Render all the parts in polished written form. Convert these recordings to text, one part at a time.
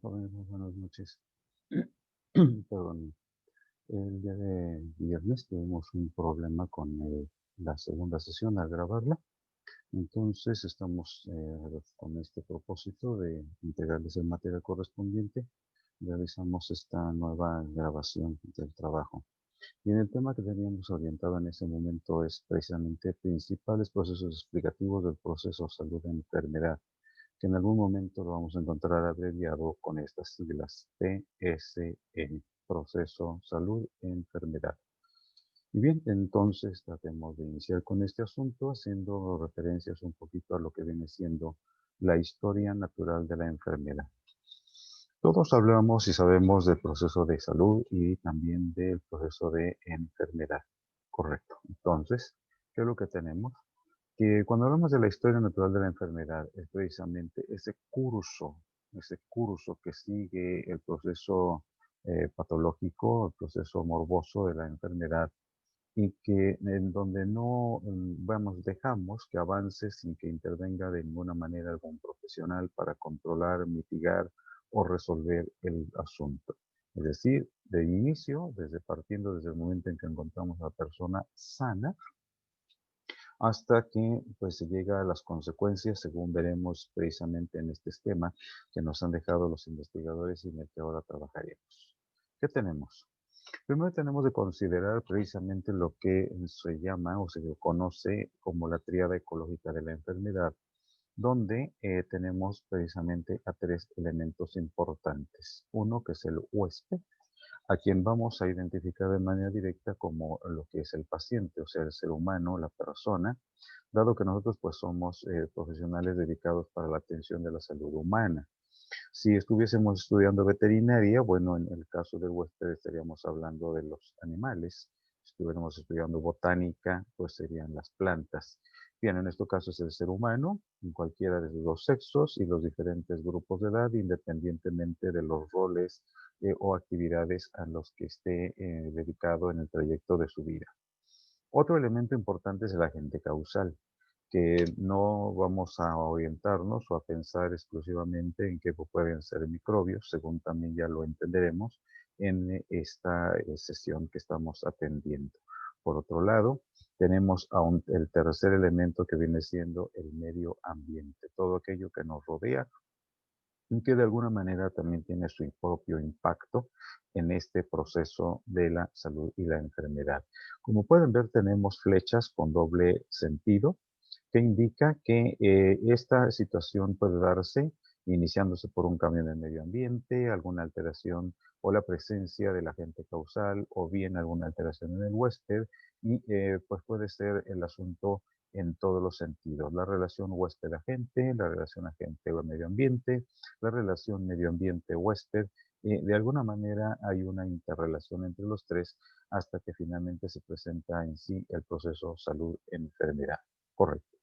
Jóvenes, muy buenas noches. Perdón. El día de viernes tuvimos un problema con la segunda sesión al grabarla. Entonces estamos con este propósito de entregarles el material correspondiente. Realizamos esta nueva grabación del trabajo. Y en el tema que teníamos orientado en ese momento es precisamente principales procesos explicativos del proceso salud-enfermedad, que en algún momento lo vamos a encontrar abreviado con estas siglas PSE, Proceso Salud Enfermedad. Y bien, entonces tratemos de iniciar con este asunto haciendo referencias un poquito a lo que viene siendo la historia natural de la enfermedad. Todos hablamos y sabemos del proceso de salud y también del proceso de enfermedad. Correcto. Entonces, ¿qué es lo que tenemos? Que cuando hablamos de la historia natural de la enfermedad, es precisamente ese curso que sigue el proceso patológico, el proceso morboso de la enfermedad, y que en donde no, vamos, dejamos que avance sin que intervenga de ninguna manera algún profesional para controlar, mitigar o resolver el asunto. Es decir, de inicio, partiendo desde el momento en que encontramos a la persona sana, hasta que pues se llega a las consecuencias, según veremos precisamente en este esquema que nos han dejado los investigadores y en el que ahora trabajaremos. ¿Qué tenemos? Primero tenemos de considerar precisamente lo que se llama o se conoce como la tríada ecológica de la enfermedad, donde tenemos precisamente a tres elementos importantes. Uno que es el huésped, a quien vamos a identificar de manera directa como lo que es el paciente, o sea, el ser humano, la persona, dado que nosotros pues somos profesionales dedicados para la atención de la salud humana. Si estuviésemos estudiando veterinaria, bueno, en el caso del huésped estaríamos hablando de los animales. Si estuviéramos estudiando botánica, pues serían las plantas. Bien, en este caso es el ser humano, en cualquiera de sus dos sexos y los diferentes grupos de edad, independientemente de los roles o actividades a los que esté dedicado en el trayecto de su vida. Otro elemento importante es el agente causal, que no vamos a orientarnos o a pensar exclusivamente en que pueden ser microbios, según también ya lo entenderemos en esta sesión que estamos atendiendo. Por otro lado, tenemos el tercer elemento que viene siendo el medio ambiente, todo aquello que nos rodea y que de alguna manera también tiene su propio impacto en este proceso de la salud y la enfermedad. Como pueden ver, tenemos flechas con doble sentido que indica que esta situación puede darse iniciándose por un cambio en el medio ambiente, alguna alteración o la presencia del agente causal o bien alguna alteración en el huésped y pues puede ser el asunto en todos los sentidos. La relación huésped-agente, la relación agente-medio ambiente, la relación medio ambiente-huésped. De alguna manera hay una interrelación entre los tres hasta que finalmente se presenta en sí el proceso salud-enfermedad. Correcto.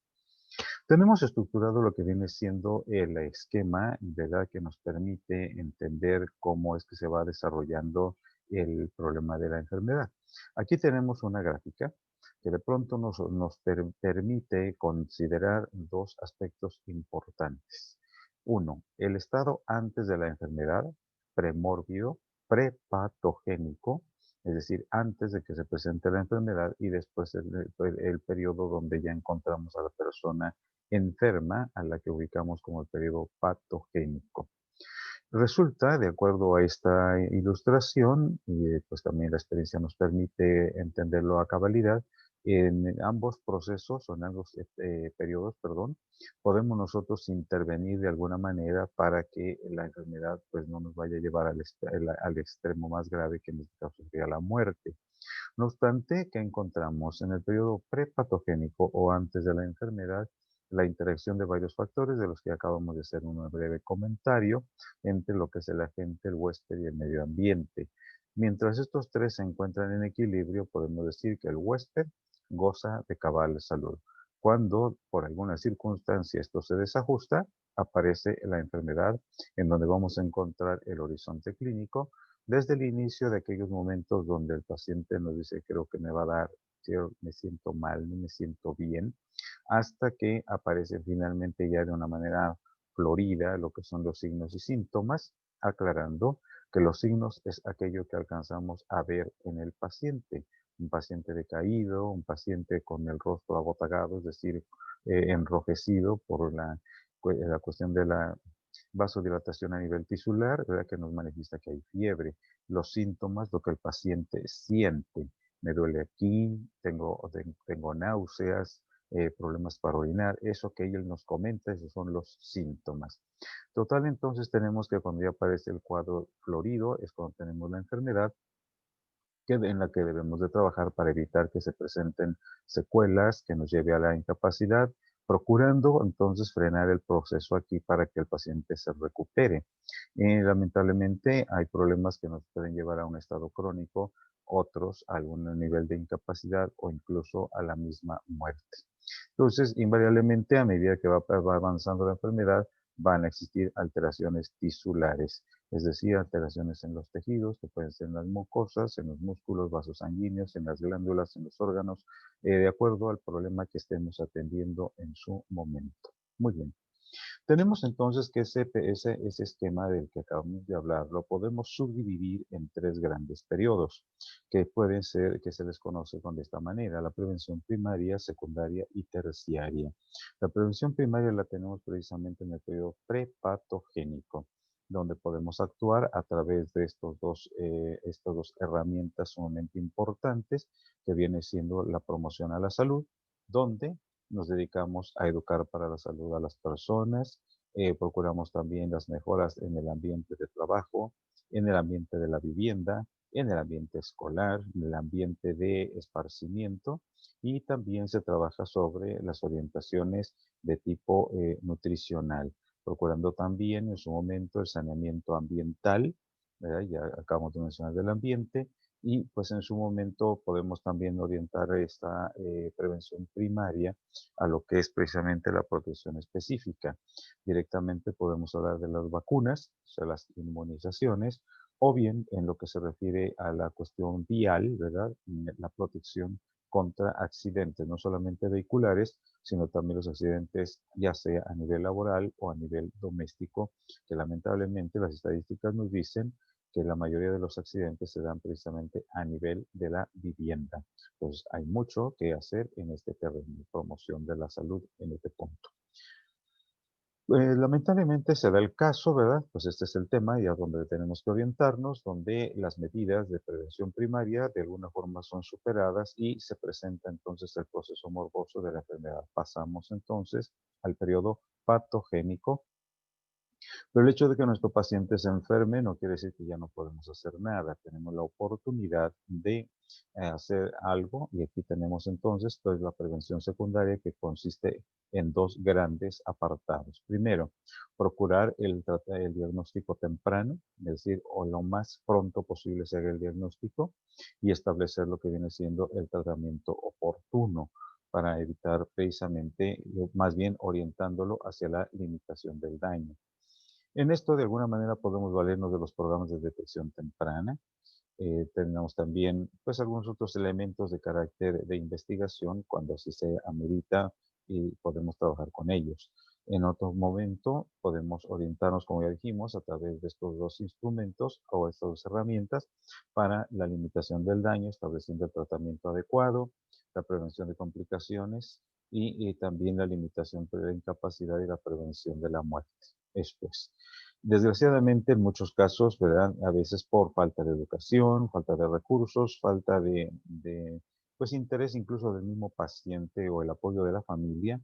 Tenemos estructurado lo que viene siendo el esquema, ¿verdad? Que nos permite entender cómo es que se va desarrollando el problema de la enfermedad. Aquí tenemos una gráfica que de pronto nos permite considerar dos aspectos importantes. Uno, el estado antes de la enfermedad, premórbido, prepatogénico, es decir, antes de que se presente la enfermedad y después el periodo donde ya encontramos a la persona enferma, a la que ubicamos como el periodo patogénico. Resulta, de acuerdo a esta ilustración, y pues también la experiencia nos permite entenderlo a cabalidad, en ambos procesos o en ambos periodos, perdón, podemos nosotros intervenir de alguna manera para que la enfermedad pues no nos vaya a llevar al extremo más grave, que en este caso sería la muerte. No obstante, ¿qué encontramos? En el periodo prepatogénico o antes de la enfermedad, la interacción de varios factores, de los que acabamos de hacer un breve comentario, entre lo que es el agente, el huésped y el medio ambiente. Mientras estos tres se encuentran en equilibrio, podemos decir que el huésped goza de cabal salud. Cuando por alguna circunstancia esto se desajusta, aparece la enfermedad, en donde vamos a encontrar el horizonte clínico desde el inicio de aquellos momentos donde el paciente nos dice, creo que me va a dar, yo me siento mal, no me siento bien, hasta que aparece finalmente ya de una manera florida lo que son los signos y síntomas, aclarando que los signos es aquello que alcanzamos a ver en el paciente. Un paciente decaído, un paciente con el rostro abotagado, es decir, enrojecido por la cuestión de la vasodilatación a nivel tisular, ¿verdad? Que nos manifiesta que hay fiebre. Los síntomas, lo que el paciente siente. Me duele aquí, tengo náuseas, problemas para orinar, eso que él nos comenta, esos son los síntomas. Total, entonces tenemos que cuando ya aparece el cuadro florido, es cuando tenemos la enfermedad en la que debemos de trabajar para evitar que se presenten secuelas que nos lleve a la incapacidad, procurando entonces frenar el proceso aquí para que el paciente se recupere. Lamentablemente hay problemas que nos pueden llevar a un estado crónico, otros a algún nivel de incapacidad o incluso a la misma muerte. Entonces, invariablemente, a medida que va avanzando la enfermedad, van a existir alteraciones tisulares, es decir, alteraciones en los tejidos, que pueden ser en las mucosas, en los músculos, vasos sanguíneos, en las glándulas, en los órganos, de acuerdo al problema que estemos atendiendo en su momento. Muy bien. Tenemos entonces que ese esquema del que acabamos de hablar lo podemos subdividir en tres grandes periodos, que pueden ser, que se les conoce de esta manera: la prevención primaria, secundaria y terciaria. La prevención primaria la tenemos precisamente en el periodo prepatogénico, donde podemos actuar a través de estas dos herramientas sumamente importantes, que viene siendo la promoción a la salud, donde nos dedicamos a educar para la salud a las personas, procuramos también las mejoras en el ambiente de trabajo, en el ambiente de la vivienda, en el ambiente escolar, en el ambiente de esparcimiento, y también se trabaja sobre las orientaciones de tipo nutricional, procurando también en su momento el saneamiento ambiental, ¿verdad? Ya acabamos de mencionar del ambiente, y pues en su momento podemos también orientar esta prevención primaria a lo que es precisamente la protección específica. Directamente podemos hablar de las vacunas, o sea, las inmunizaciones, o bien en lo que se refiere a la cuestión vial, ¿verdad? La protección contra accidentes, no solamente vehiculares, sino también los accidentes ya sea a nivel laboral o a nivel doméstico, que lamentablemente las estadísticas nos dicen que la mayoría de los accidentes se dan precisamente a nivel de la vivienda. Entonces, hay mucho que hacer en este terreno, promoción de la salud en este punto. Lamentablemente se da el caso, ¿verdad? Pues este es el tema y a donde tenemos que orientarnos, donde las medidas de prevención primaria de alguna forma son superadas y se presenta entonces el proceso morboso de la enfermedad. Pasamos entonces al periodo patogénico, pero el hecho de que nuestro paciente se enferme no quiere decir que ya no podemos hacer nada. Tenemos la oportunidad de hacer algo, y aquí tenemos entonces pues, la prevención secundaria, que consiste en dos grandes apartados. Primero, procurar el diagnóstico temprano, es decir, o lo más pronto posible se haga el diagnóstico y establecer lo que viene siendo el tratamiento oportuno para evitar precisamente, más bien orientándolo hacia la limitación del daño. En esto, de alguna manera, podemos valernos de los programas de detección temprana. Tenemos también, pues, algunos otros elementos de carácter de investigación cuando así se amerita y podemos trabajar con ellos. En otro momento, podemos orientarnos, como ya dijimos, a través de estos dos instrumentos o estas dos herramientas para la limitación del daño, estableciendo el tratamiento adecuado, la prevención de complicaciones y también la limitación de la incapacidad y la prevención de la muerte. Esto es. Desgraciadamente, en muchos casos, ¿verdad? A veces por falta de educación, falta de recursos, falta pues, interés incluso del mismo paciente o el apoyo de la familia,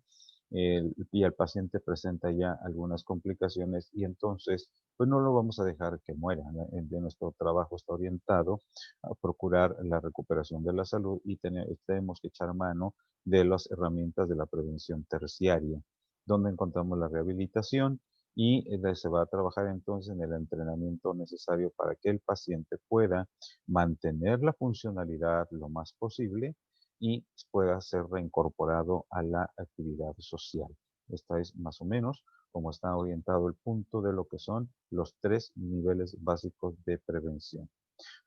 y el paciente presenta ya algunas complicaciones y entonces, pues no lo vamos a dejar que muera. De nuestro trabajo está orientado a procurar la recuperación de la salud y tenemos que echar mano de las herramientas de la prevención terciaria, donde encontramos la rehabilitación y se va a trabajar entonces en el entrenamiento necesario para que el paciente pueda mantener la funcionalidad lo más posible y pueda ser reincorporado a la actividad social. Esta es más o menos como está orientado el punto de lo que son los tres niveles básicos de prevención.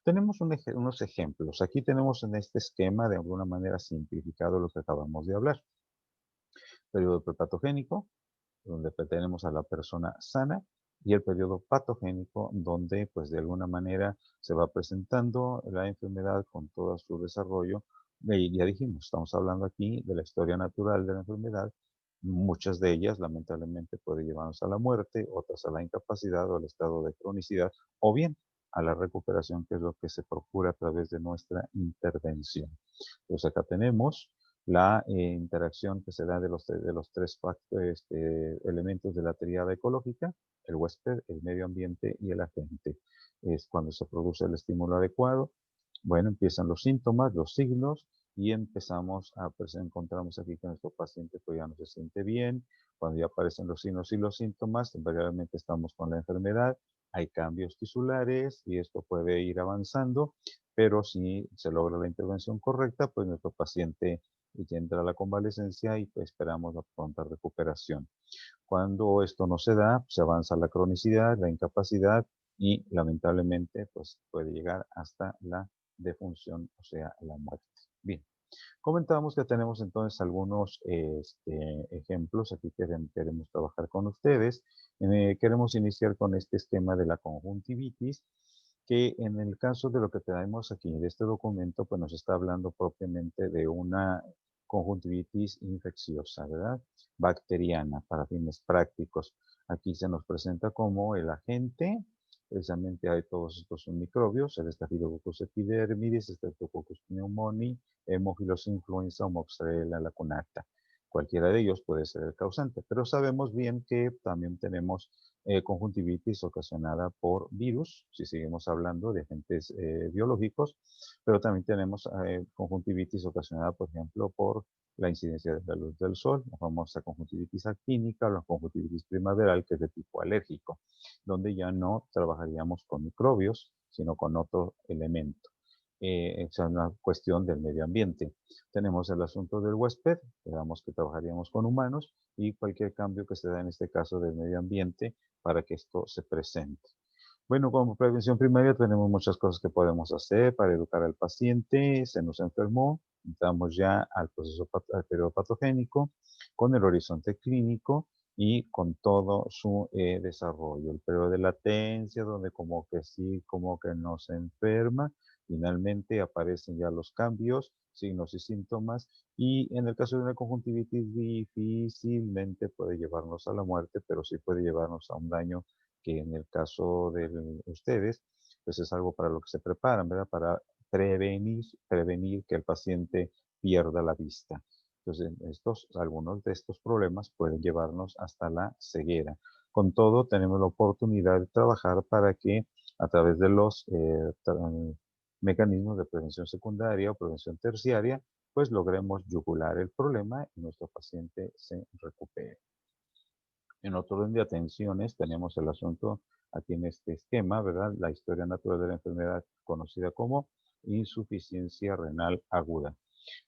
Tenemos unos ejemplos. Aquí tenemos en este esquema de alguna manera simplificado lo que acabamos de hablar. Periodo prepatogénico, donde tenemos a la persona sana, y el periodo patogénico, donde pues de alguna manera se va presentando la enfermedad con todo su desarrollo. Y ya dijimos, estamos hablando aquí de la historia natural de la enfermedad. Muchas de ellas, lamentablemente, pueden llevarnos a la muerte, otras a la incapacidad o al estado de cronicidad, o bien a la recuperación, que es lo que se procura a través de nuestra intervención. Pues acá tenemos la interacción que se da de los tres elementos de la tríada ecológica: el huésped, el medio ambiente y el agente. Es cuando se produce el estímulo adecuado. Bueno, empiezan los síntomas, los signos, y empezamos a, pues encontramos aquí que nuestro paciente pues ya no se siente bien. Cuando ya aparecen los signos y los síntomas, invariablemente estamos con la enfermedad. Hay cambios tisulares y esto puede ir avanzando, pero si se logra la intervención correcta, pues nuestro paciente ya entra a la convalecencia y pues esperamos la pronta recuperación. Cuando esto no se da, se avanza la cronicidad, la incapacidad y lamentablemente pues puede llegar hasta la defunción, o sea, la muerte. Bien, comentamos que tenemos entonces algunos ejemplos. Aquí queremos trabajar con ustedes. Queremos iniciar con este esquema de la conjuntivitis, que en el caso de lo que tenemos aquí de este documento, pues nos está hablando propiamente de una conjuntivitis infecciosa, ¿verdad? Bacteriana, para fines prácticos. Aquí se nos presenta como el agente. Precisamente hay todos estos microbios: el Staphylococcus epidermidis, Streptococcus pneumoniae, Haemophilus influenza o Moxarella lacunata. Cualquiera de ellos puede ser el causante, pero sabemos bien que también tenemos conjuntivitis ocasionada por virus, si seguimos hablando de agentes biológicos, pero también tenemos conjuntivitis ocasionada, por ejemplo, por la incidencia de la luz del sol, la famosa conjuntivitis actínica o la conjuntivitis primaveral, que es de tipo alérgico, donde ya no trabajaríamos con microbios, sino con otro elemento. Es una cuestión del medio ambiente. Tenemos el asunto del huésped, digamos que trabajaríamos con humanos, y cualquier cambio que se da en este caso del medio ambiente para que esto se presente. Bueno, como prevención primaria tenemos muchas cosas que podemos hacer para educar al paciente. Se nos enfermó, entramos ya al proceso al periodo patogénico, con el horizonte clínico y con todo su desarrollo. El periodo de latencia, donde como que sí, como que no se enferma. Finalmente aparecen ya los cambios, signos y síntomas, y en el caso de una conjuntivitis difícilmente puede llevarnos a la muerte, pero sí puede llevarnos a un daño que en el caso de ustedes, pues es algo para lo que se preparan, ¿verdad? Para prevenir que el paciente pierda la vista. Entonces, algunos de estos problemas pueden llevarnos hasta la ceguera. Con todo, tenemos la oportunidad de trabajar para que a través de los mecanismos de prevención secundaria o prevención terciaria, pues logremos yugular el problema y nuestro paciente se recupere. En otro orden de atenciones tenemos el asunto aquí en este esquema, ¿verdad? La historia natural de la enfermedad, conocida como insuficiencia renal aguda.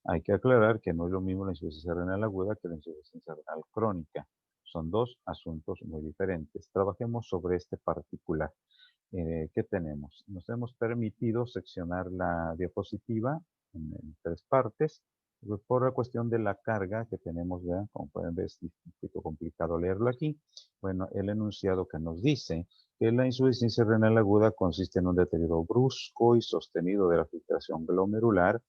Hay que aclarar que no es lo mismo la insuficiencia renal aguda que la insuficiencia renal crónica. Son dos asuntos muy diferentes. Trabajemos sobre este particular. ¿Qué tenemos? Nos hemos permitido seccionar la diapositiva en tres partes, pues, por la cuestión de la carga que tenemos, ¿verdad? Como pueden ver, es un poquito complicado leerlo aquí. Bueno, el enunciado que nos dice que la insuficiencia renal aguda consiste en un deterioro brusco y sostenido de la filtración glomerular,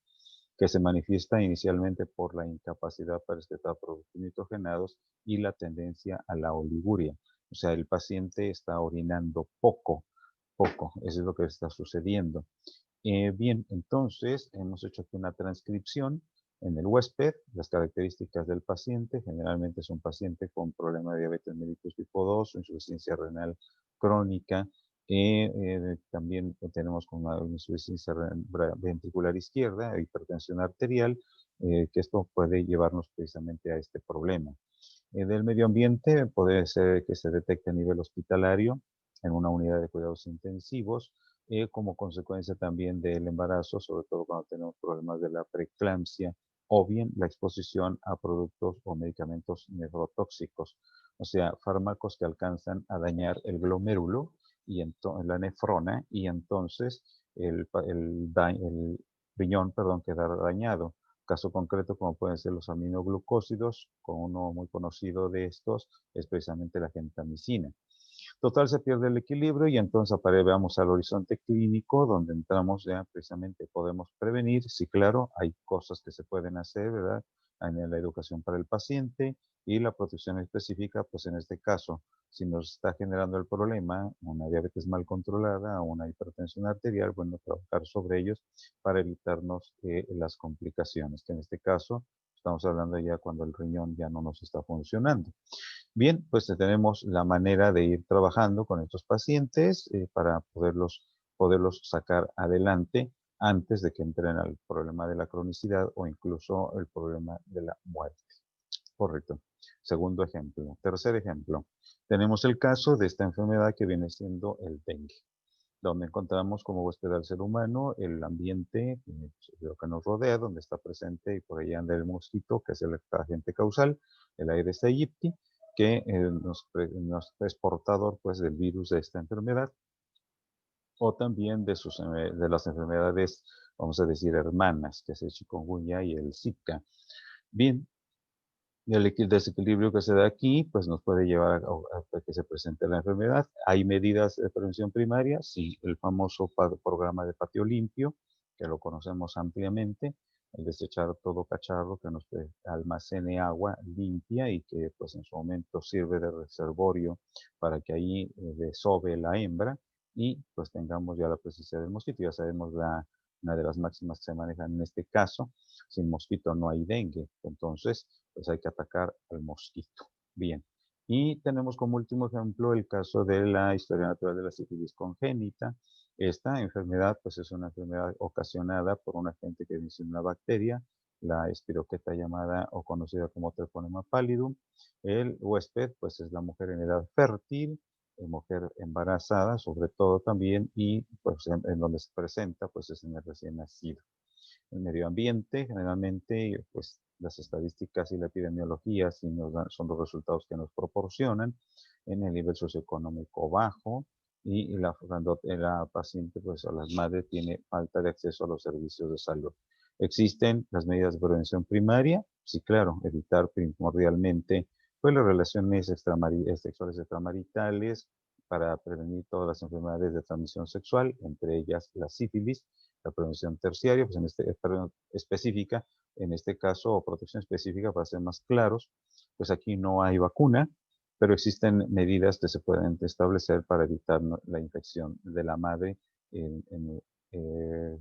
que se manifiesta inicialmente por la incapacidad para excretar productos nitrogenados y la tendencia a la oliguria. O sea, el paciente está orinando poco, eso es lo que está sucediendo. Bien, entonces hemos hecho aquí una transcripción en el huésped, las características del paciente. Generalmente es un paciente con problema de diabetes mellitus tipo 2 o insuficiencia renal crónica. También tenemos con una insuficiencia ventricular izquierda, hipertensión arterial, que esto puede llevarnos precisamente a este problema. Del medio ambiente puede ser que se detecte a nivel hospitalario en una unidad de cuidados intensivos, como consecuencia también del embarazo, sobre todo cuando tenemos problemas de la preeclampsia, o bien la exposición a productos o medicamentos nefrotóxicos, o sea, fármacos que alcanzan a dañar el glomérulo y la nefrona, y entonces el riñón, perdón, queda dañado. Caso concreto, como pueden ser los aminoglucósidos, con uno muy conocido de estos es precisamente la gentamicina. Total, se pierde el equilibrio y entonces vamos al horizonte clínico, donde entramos ya precisamente, podemos prevenir. Sí, claro, hay cosas que se pueden hacer, ¿verdad? En la educación para el paciente y la protección específica, pues en este caso, si nos está generando el problema, una diabetes mal controlada o una hipertensión arterial, bueno, trabajar sobre ellos para evitarnos las complicaciones, que en este caso estamos hablando ya cuando el riñón ya no nos está funcionando. Bien, pues tenemos la manera de ir trabajando con estos pacientes para poderlos sacar adelante antes de que entren al problema de la cronicidad o incluso el problema de la muerte. Correcto. Segundo ejemplo. Tercer ejemplo. Tenemos el caso de esta enfermedad que viene siendo el dengue, donde encontramos como huésped al ser humano el ambiente lo que nos rodea, donde está presente y por ahí anda el mosquito, que es el agente causal, el Aedes aegypti, que nos es portador pues, del virus de esta enfermedad, o también de las enfermedades, vamos a decir, hermanas, que es el chikungunya y el Zika. Bien, el desequilibrio que se da aquí, pues nos puede llevar a que se presente la enfermedad. ¿Hay medidas de prevención primaria? Sí, el famoso programa de patio limpio, que lo conocemos ampliamente, el desechar todo cacharro que nos almacene agua limpia y que pues en su momento sirve de reservorio para que ahí desove la hembra y pues tengamos ya la presencia del mosquito. Ya sabemos una de las máximas que se manejan en este caso, sin mosquito no hay dengue. Entonces, pues hay que atacar al mosquito. Bien. Y tenemos como último ejemplo el caso de la historia natural de la sífilis congénita. Esta enfermedad, pues es una enfermedad ocasionada por un agente que dice una bacteria, la espiroqueta llamada o conocida como Treponema pallidum. El huésped, pues es la mujer en edad fértil, mujer embarazada, sobre todo también, y pues en donde se presenta, pues es en el recién nacido. El medio ambiente, generalmente, pues las estadísticas y la epidemiología sí son los resultados que nos proporcionan en el nivel socioeconómico bajo y cuando la paciente, pues a las madres, tiene falta de acceso a los servicios de salud. ¿Existen las medidas de prevención primaria? Sí, claro, evitar primordialmente pues, las relaciones sexuales extramaritales para prevenir todas las enfermedades de transmisión sexual, entre ellas la sífilis, la prevención terciaria, pues específica, en este caso, o protección específica, para ser más claros, pues aquí no hay vacuna, pero existen medidas que se pueden establecer para evitar la infección de la madre en eh,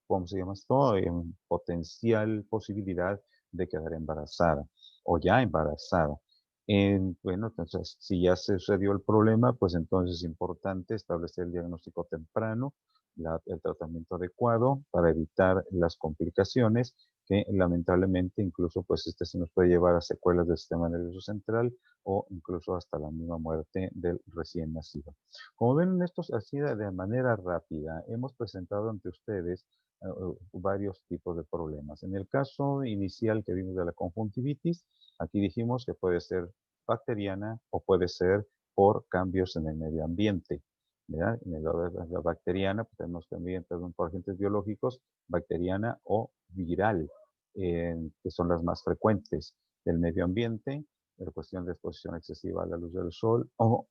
¿cómo se llama esto? En potencial posibilidad de quedar embarazada o ya embarazada. Bueno, entonces, si ya se sucedió el problema, pues entonces es importante establecer el diagnóstico temprano, el tratamiento adecuado para evitar las complicaciones que lamentablemente incluso pues se nos puede llevar a secuelas del sistema nervioso central o incluso hasta la misma muerte del recién nacido. Como ven, esto así de manera rápida, hemos presentado ante ustedes varios tipos de problemas. En el caso inicial que vimos de la conjuntivitis, aquí dijimos que puede ser bacteriana o puede ser por cambios en el medio ambiente. ¿Verdad? En el lado de la bacteriana, pues tenemos también, perdón, por agentes biológicos, bacteriana o viral, que son las más frecuentes del medio ambiente, la cuestión de exposición excesiva a la luz del sol o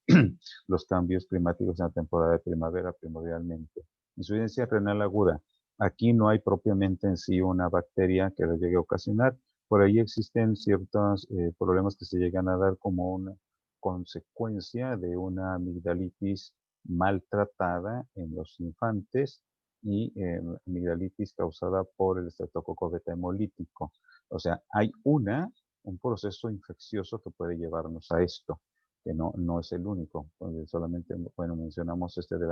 los cambios climáticos en la temporada de primavera primordialmente. Insuficiencia renal aguda. Aquí no hay propiamente en sí una bacteria que lo llegue a ocasionar. Por ahí existen ciertos problemas que se llegan a dar como una consecuencia de una amigdalitis maltratada en los infantes y amigdalitis causada por el estreptococo beta hemolítico. O sea, hay un proceso infeccioso que puede llevarnos a esto, que no es el único. Solamente, bueno, mencionamos este, de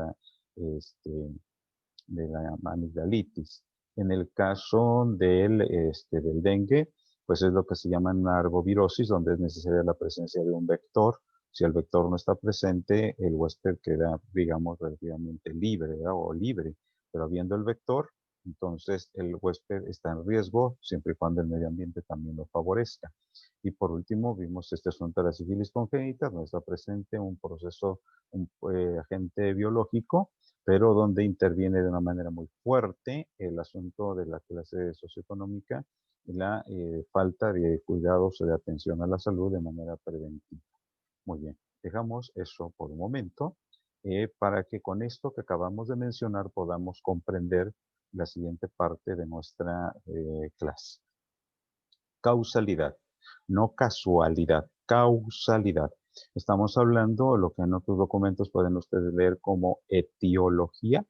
la amigdalitis. En el caso del dengue, pues es lo que se llama una arbovirosis, donde es necesaria la presencia de un vector. Si el vector no está presente, el huésped queda, digamos, relativamente libre, ¿verdad? O libre. Pero habiendo el vector, entonces el huésped está en riesgo siempre y cuando el medio ambiente también lo favorezca. Y por último, vimos este asunto de la sífilis congénita, donde está presente un proceso, un agente biológico pero donde interviene de una manera muy fuerte el asunto de la clase socioeconómica y la falta de cuidados o de atención a la salud de manera preventiva. Muy bien. Dejamos eso por un momento para que con esto que acabamos de mencionar podamos comprender la siguiente parte de nuestra clase. Causalidad, no casualidad, causalidad. Estamos hablando, lo que en otros documentos pueden ustedes leer como etiología,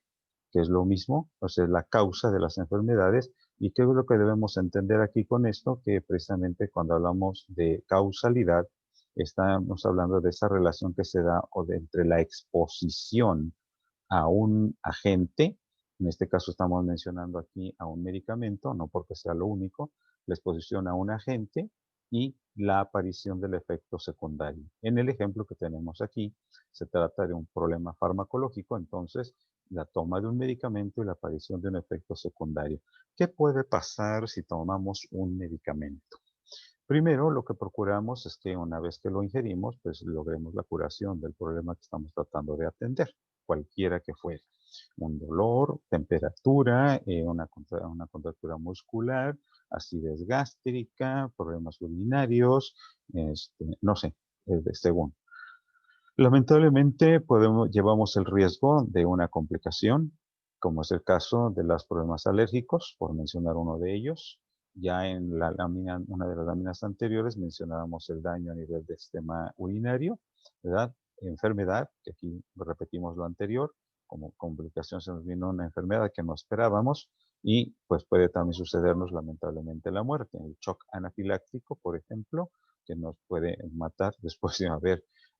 que es lo mismo, o sea, la causa de las enfermedades. ¿Y qué es lo que debemos entender aquí con esto? Que precisamente cuando hablamos de causalidad, estamos hablando de esa relación que se da entre la exposición a un agente, en este caso estamos mencionando aquí a un medicamento, no porque sea lo único, la exposición a un agente y la aparición del efecto secundario. En el ejemplo que tenemos aquí, se trata de un problema farmacológico, entonces la toma de un medicamento y la aparición de un efecto secundario. ¿Qué puede pasar si tomamos un medicamento? Primero, lo que procuramos es que una vez que lo ingerimos, pues logremos la curación del problema que estamos tratando de atender, cualquiera que fuera. Un dolor, temperatura, una contractura muscular, acidez gástrica, problemas urinarios, no sé, según. Lamentablemente llevamos el riesgo de una complicación, como es el caso de los problemas alérgicos, por mencionar uno de ellos. Ya en una de las láminas anteriores mencionábamos el daño a nivel del sistema urinario, ¿verdad? Enfermedad, que aquí repetimos lo anterior, como complicación se nos vino una enfermedad que no esperábamos y pues puede también sucedernos lamentablemente la muerte. El shock anafiláctico, por ejemplo, que nos puede matar después de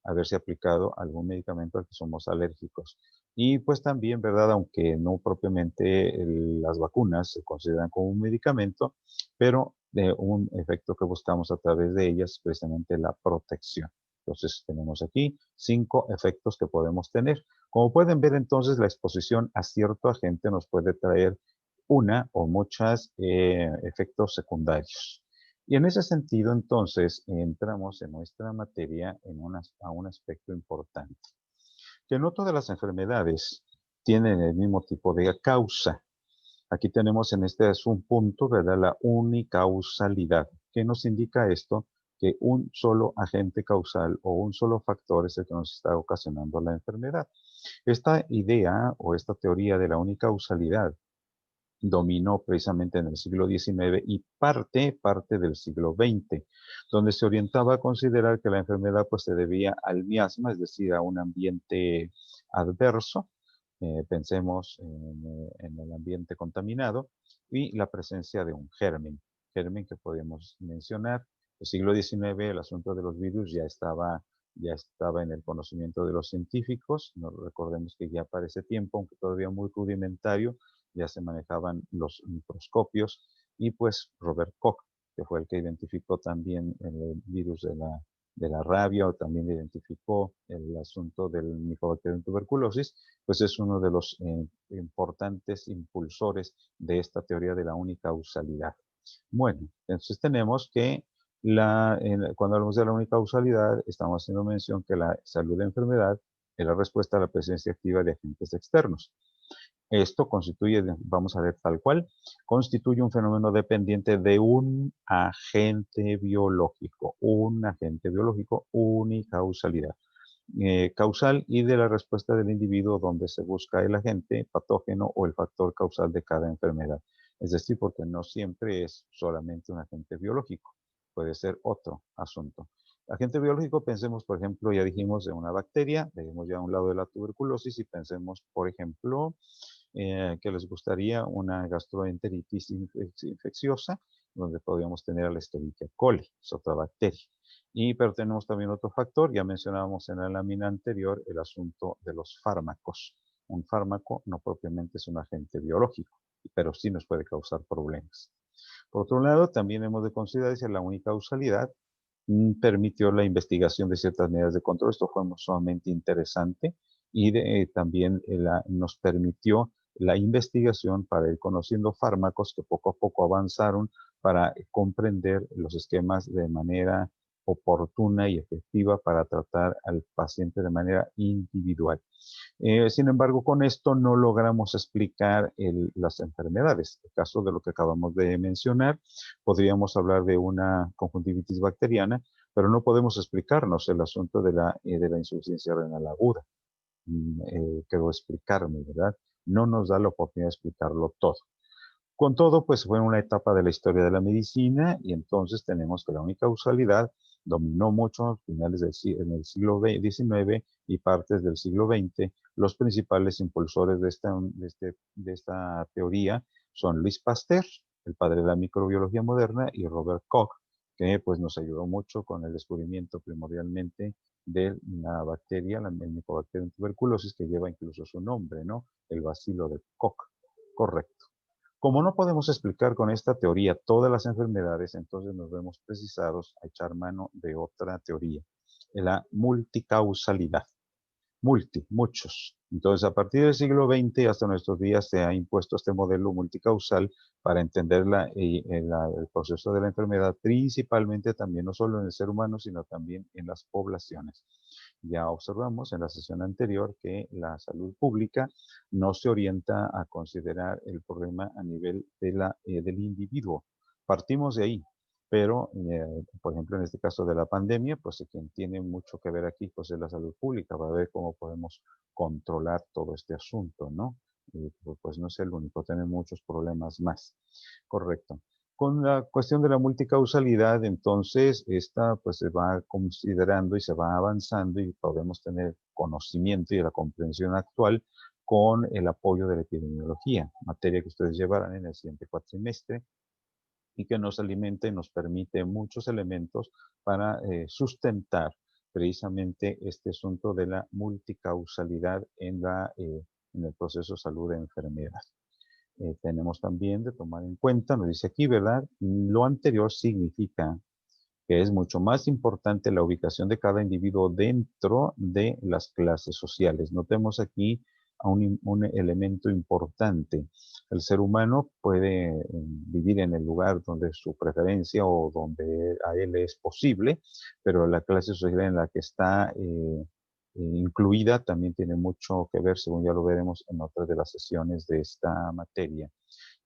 haberse aplicado algún medicamento al que somos alérgicos. Y pues también, ¿verdad? Aunque no propiamente las vacunas se consideran como un medicamento, pero un efecto que buscamos a través de ellas es precisamente la protección. Entonces tenemos aquí 5 efectos que podemos tener. Como pueden ver entonces, la exposición a cierto agente nos puede traer una o muchos efectos secundarios. Y en ese sentido, entonces, entramos en nuestra materia a un aspecto importante, que no todas las enfermedades tienen el mismo tipo de causa. Aquí tenemos en este es un punto, ¿verdad? La unicausalidad. ¿Qué nos indica esto? Que un solo agente causal o un solo factor es el que nos está ocasionando la enfermedad. Esta idea o esta teoría de la unicausalidad dominó precisamente en el siglo XIX y parte del siglo XX, donde se orientaba a considerar que la enfermedad pues se debía al miasma, es decir, a un ambiente adverso, pensemos en el ambiente contaminado, y la presencia de un germen que podemos mencionar. El siglo XIX, el asunto de los virus ya estaba en el conocimiento de los científicos. No, recordemos que ya para ese tiempo, aunque todavía muy rudimentario, ya se manejaban los microscopios y pues Robert Koch, que fue el que identificó también el virus de la rabia o también identificó el asunto del Mycobacterium tuberculosis, pues es uno de los importantes impulsores de esta teoría de la unicausalidad. Bueno, entonces tenemos que cuando hablamos de la unicausalidad, estamos haciendo mención que la salud de enfermedad es la respuesta a la presencia activa de agentes externos. Esto constituye, vamos a ver tal cual, constituye un fenómeno dependiente de un agente biológico, unicausalidad. Causal y de la respuesta del individuo donde se busca el agente patógeno o el factor causal de cada enfermedad. Es decir, porque no siempre es solamente un agente biológico, puede ser otro asunto. Agente biológico, pensemos, por ejemplo, ya dijimos de una bacteria, dejemos ya a un lado de la tuberculosis y pensemos, por ejemplo, que les gustaría una gastroenteritis infecciosa, donde podríamos tener a la Escherichia coli, es otra bacteria. Pero tenemos también otro factor, ya mencionábamos en la lámina anterior el asunto de los fármacos. Un fármaco no propiamente es un agente biológico, pero sí nos puede causar problemas. Por otro lado, también hemos de considerar que la unicausalidad permitió la investigación de ciertas medidas de control. Esto fue sumamente interesante y también nos permitió la investigación para ir conociendo fármacos que poco a poco avanzaron para comprender los esquemas de manera oportuna y efectiva para tratar al paciente de manera individual. Sin embargo, con esto no logramos explicar las enfermedades. En el caso de lo que acabamos de mencionar, podríamos hablar de una conjuntivitis bacteriana, pero no podemos explicarnos el asunto de la insuficiencia renal aguda. Quiero explicarme, ¿verdad? No nos da la oportunidad de explicarlo todo. Con todo, pues fue una etapa de la historia de la medicina y entonces tenemos que la única causalidad dominó mucho a finales en el siglo XIX y partes del siglo XX. Los principales impulsores de esta teoría son Luis Pasteur, el padre de la microbiología moderna, y Robert Koch, que pues nos ayudó mucho con el descubrimiento primordialmente de la bacteria, el Mycobacterium tuberculosis, que lleva incluso su nombre, ¿no? El bacilo de Koch. Correcto. Como no podemos explicar con esta teoría todas las enfermedades, entonces nos vemos precisados a echar mano de otra teoría, la multicausalidad. Muchos. Entonces, a partir del siglo XX hasta nuestros días se ha impuesto este modelo multicausal para entender el proceso de la enfermedad, principalmente también no solo en el ser humano, sino también en las poblaciones. Ya observamos en la sesión anterior que la salud pública no se orienta a considerar el problema a nivel del individuo. Partimos de ahí, pero, por ejemplo, en este caso de la pandemia, pues quien tiene mucho que ver aquí, pues es la salud pública, va a ver cómo podemos controlar todo este asunto, ¿no? Pues no es el único, tiene muchos problemas más. Correcto. Con la cuestión de la multicausalidad, entonces, esta pues se va considerando y se va avanzando y podemos tener conocimiento y la comprensión actual con el apoyo de la epidemiología, materia que ustedes llevarán en el siguiente cuatrimestre y que nos alimenta y nos permite muchos elementos para sustentar precisamente este asunto de la multicausalidad en el proceso salud-enfermedad. Tenemos también de tomar en cuenta, nos dice aquí, ¿verdad? Lo anterior significa que es mucho más importante la ubicación de cada individuo dentro de las clases sociales. Notemos aquí a un elemento importante. El ser humano puede vivir en el lugar donde su preferencia o donde a él es posible, pero la clase social en la que está incluida también tiene mucho que ver, según ya lo veremos en otras de las sesiones de esta materia.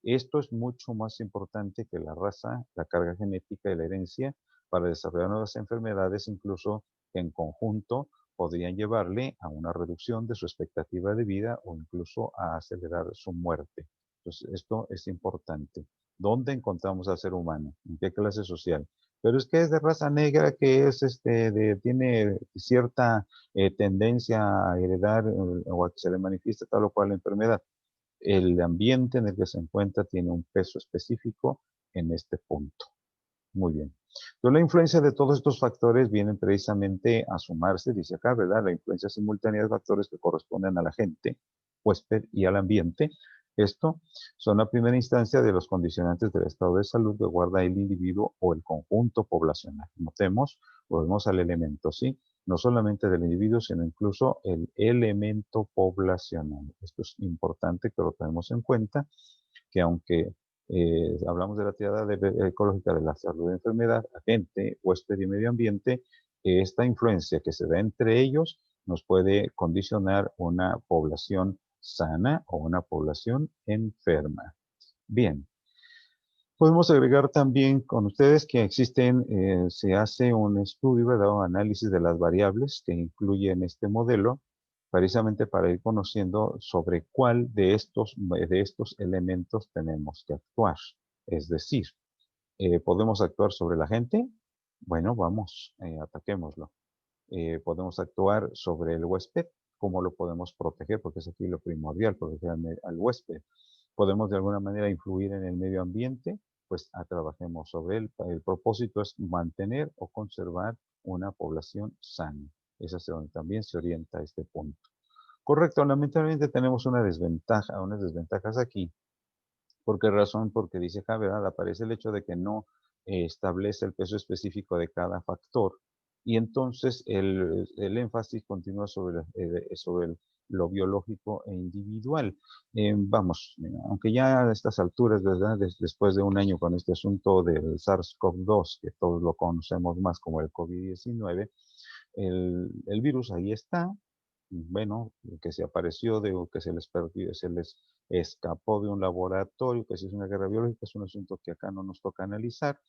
Esto es mucho más importante que la raza, la carga genética y la herencia para desarrollar nuevas enfermedades, incluso que en conjunto podrían llevarle a una reducción de su expectativa de vida o incluso a acelerar su muerte. Entonces, esto es importante. ¿Dónde encontramos al ser humano? ¿En qué clase social? Pero es que es de raza negra, que es tiene cierta tendencia a heredar o a que se le manifieste tal o cual enfermedad. El ambiente en el que se encuentra tiene un peso específico en este punto. Muy bien. Entonces, la influencia de todos estos factores vienen precisamente a sumarse, dice acá, ¿verdad? La influencia simultánea de factores que corresponden a la gente, huésped y al ambiente. Esto son la primera instancia de los condicionantes del estado de salud que guarda el individuo o el conjunto poblacional. Notemos, volvemos al elemento, ¿sí? No solamente del individuo, sino incluso el elemento poblacional. Esto es importante que lo tenemos en cuenta, que aunque hablamos de la tirada ecológica de la salud de enfermedad, agente, huésped y medio ambiente, esta influencia que se da entre ellos nos puede condicionar una población sana o una población enferma. Bien, podemos agregar también con ustedes que se hace un estudio, ¿verdad? O análisis de las variables que incluyen este modelo, precisamente para ir conociendo sobre cuál de estos elementos tenemos que actuar. Es decir, ¿podemos actuar sobre la gente? Bueno, vamos, ataquémoslo. Podemos actuar sobre el huésped. ¿Cómo lo podemos proteger? Porque es aquí lo primordial, proteger al huésped. Podemos de alguna manera influir en el medio ambiente, pues trabajemos sobre él. El propósito es mantener o conservar una población sana. Esa es donde también se orienta este punto. Correcto, lamentablemente tenemos unas desventajas aquí. ¿Por qué razón? Porque dice acá, ¿verdad? Aparece el hecho de que no establece el peso específico de cada factor. Y entonces el énfasis continúa sobre lo biológico e individual. Vamos, aunque ya a estas alturas, ¿verdad? Después de un año con este asunto del SARS-CoV-2, que todos lo conocemos más como el COVID-19, el virus ahí está, bueno, que se apareció, de, o que se les perdió, se les escapó de un laboratorio, que si es una guerra biológica, es un asunto que acá no nos toca analizar.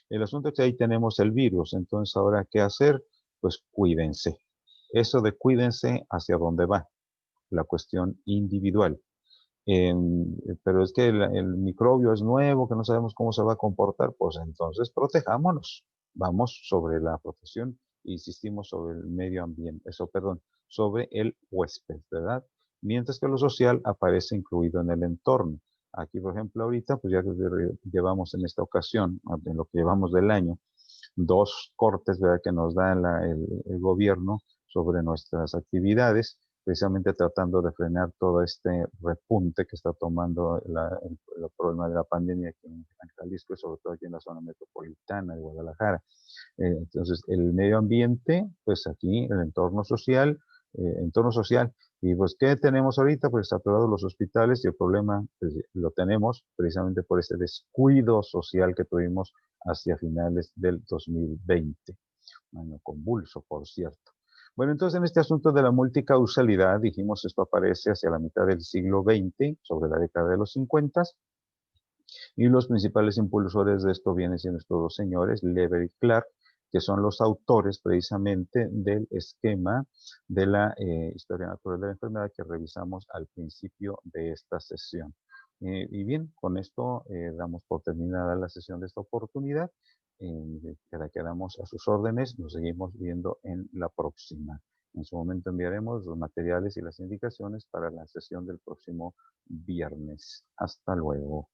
El asunto es que ahí tenemos el virus, entonces ahora, ¿qué hacer? Pues cuídense. Eso de cuídense, ¿hacia dónde va? La cuestión individual. Pero es que el microbio es nuevo, que no sabemos cómo se va a comportar, pues entonces protejámonos. Vamos sobre la protección, insistimos sobre el medio ambiente, eso, perdón, sobre el huésped, ¿verdad? Mientras que lo social aparece incluido en el entorno. Aquí, por ejemplo, ahorita, pues ya que llevamos en esta ocasión, en lo que llevamos del año, dos cortes, ¿verdad?, que nos da el gobierno sobre nuestras actividades, precisamente tratando de frenar todo este repunte que está tomando el problema de la pandemia aquí en Jalisco y sobre todo aquí en la zona metropolitana de Guadalajara. Entonces, el medio ambiente, pues aquí, el entorno social. Y pues, ¿qué tenemos ahorita? Pues saturados los hospitales y el problema pues, lo tenemos precisamente por ese descuido social que tuvimos hacia finales del 2020. Un año convulso, por cierto. Bueno, entonces en este asunto de la multicausalidad, dijimos esto aparece hacia la mitad del siglo XX, sobre la década de los 50, y los principales impulsores de esto vienen siendo estos dos señores, Lever y Clark, que son los autores precisamente del esquema de la historia natural de la enfermedad que revisamos al principio de esta sesión. Y bien, con esto damos por terminada la sesión de esta oportunidad. Quedamos a sus órdenes, nos seguimos viendo en la próxima. En su momento enviaremos los materiales y las indicaciones para la sesión del próximo viernes. Hasta luego.